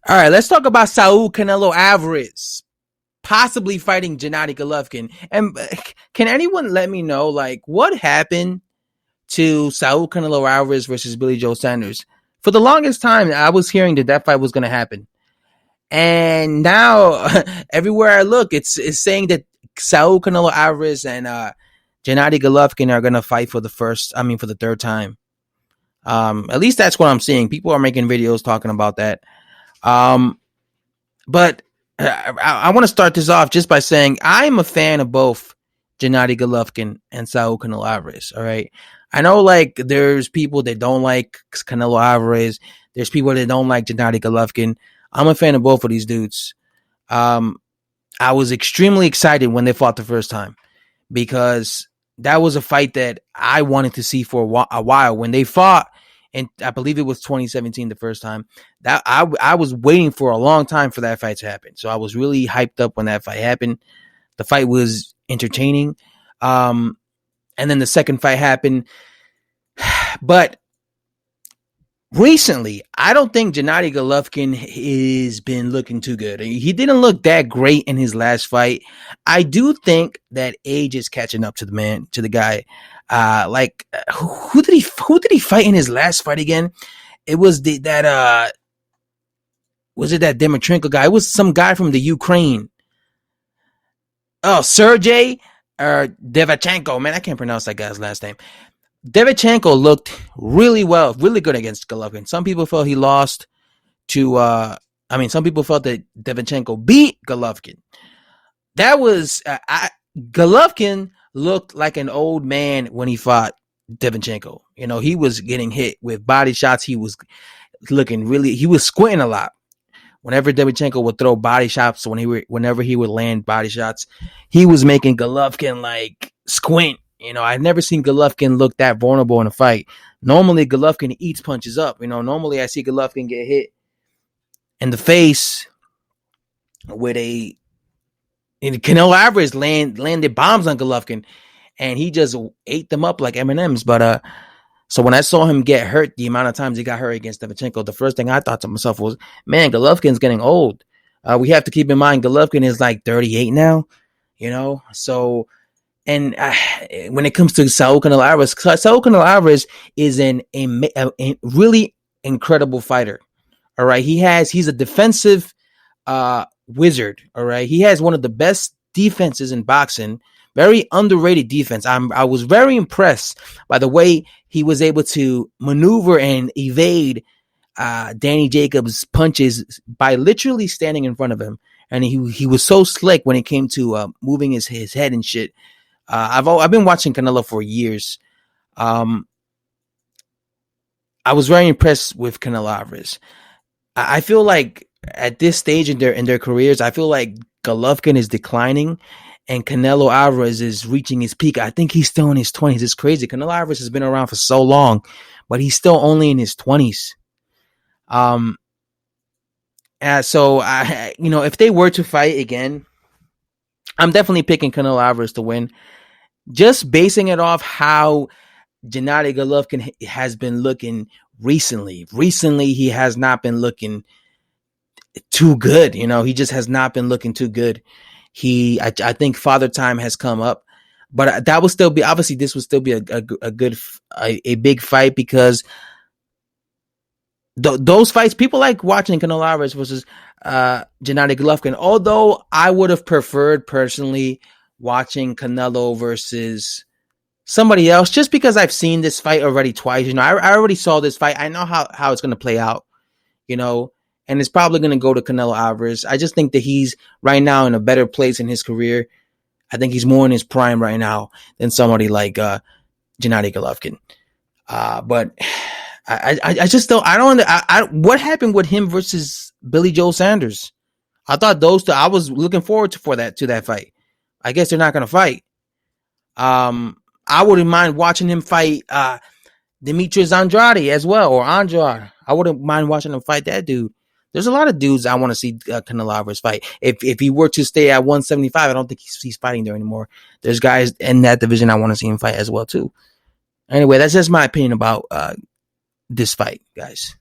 All right, let's talk about Saul Canelo Alvarez possibly fighting Gennady Golovkin. And can anyone let me know, like, what happened to Saul Canelo Alvarez versus Billy Joe Sanders? For the longest time, I was hearing that that fight was going to happen, and now everywhere I look, it's saying that Saul Canelo Alvarez and Gennady Golovkin are going to fight for for the third time. At least that's what I'm seeing. People are making videos talking about that. Um, but I want to start this off just by saying I'm a fan of both Gennady Golovkin and Saul Canelo Alvarez. All right. I know, like, there's people that don't like Canelo Alvarez. There's people that don't like Gennady Golovkin. I'm a fan of both of these dudes. I was extremely excited when they fought the first time because that was a fight that I wanted to see for a while. When they fought, and I believe it was 2017 the first time, that I was waiting for a long time for that fight to happen. So I was really hyped up when that fight happened. The fight was entertaining. And then the second fight happened. But recently, I don't think Gennady Golovkin has been looking too good. He didn't look that great in his last fight. I do think that age is catching up to the guy. Who did he fight in his last fight again? It was that Dimitrenko guy? It was some guy from the Ukraine. Oh, Sergey or Devachenko. Man, I can't pronounce that guy's last name. Devachenko looked really good against Golovkin. Some people felt he lost to, some people felt that Devachenko beat Golovkin. That was, Golovkin looked like an old man when he fought Devachenko. You know, he was getting hit with body shots. He was squinting a lot. Whenever Devachenko would throw body shots, whenever he would land body shots, he was making Golovkin like squint. You know, I've never seen Golovkin look that vulnerable in a fight. Normally, Golovkin eats punches up. You know, normally I see Golovkin get hit in the face with Canelo Alvarez landed bombs on Golovkin, and he just ate them up like M&Ms. But so when I saw him get hurt, the amount of times he got hurt against Devachenko, the first thing I thought to myself was, man, Golovkin's getting old. We have to keep in mind Golovkin is like 38 now, you know, so. And when it comes to Saul Canelo Alvarez is a really incredible fighter. All right. He's a defensive wizard. All right. He has one of the best defenses in boxing, very underrated defense. I was very impressed by the way he was able to maneuver and evade Danny Jacobs' punches by literally standing in front of him. And he was so slick when it came to moving his head and shit. I've been watching Canelo for years. I was very impressed with Canelo Alvarez. I feel like at this stage in their careers, I feel like Golovkin is declining and Canelo Alvarez is reaching his peak. I think he's still in his 20s. It's crazy. Canelo Alvarez has been around for so long, but he's still only in his 20s. So if they were to fight again, I'm definitely picking Canelo Alvarez to win. Just basing it off how Gennady Golovkin has been looking recently. Recently, he has not been looking too good. You know, he just has not been looking too good. I think Father Time has come up, but that will still be, obviously this would still be a big fight because those fights, people like watching Canelo Alvarez versus Gennady Golovkin. Although I would have preferred personally watching Canelo versus somebody else, just because I've seen this fight already twice. You know, I already saw this fight. I know how it's going to play out, you know, and it's probably going to go to Canelo Alvarez. I just think that he's right now in a better place in his career. I think he's more in his prime right now than somebody like Gennady Golovkin. But I just don't. What happened with him versus Billy Joe Sanders? I thought those two. I was looking forward to that fight. I guess they're not going to fight. I wouldn't mind watching him fight Demetrius Andrade as well, or Andrade. I wouldn't mind watching him fight that dude. There's a lot of dudes I want to see Canelo Alvarez fight. If he were to stay at 175, I don't think he's fighting there anymore. There's guys in that division I want to see him fight as well too. Anyway, that's just my opinion about this fight, guys.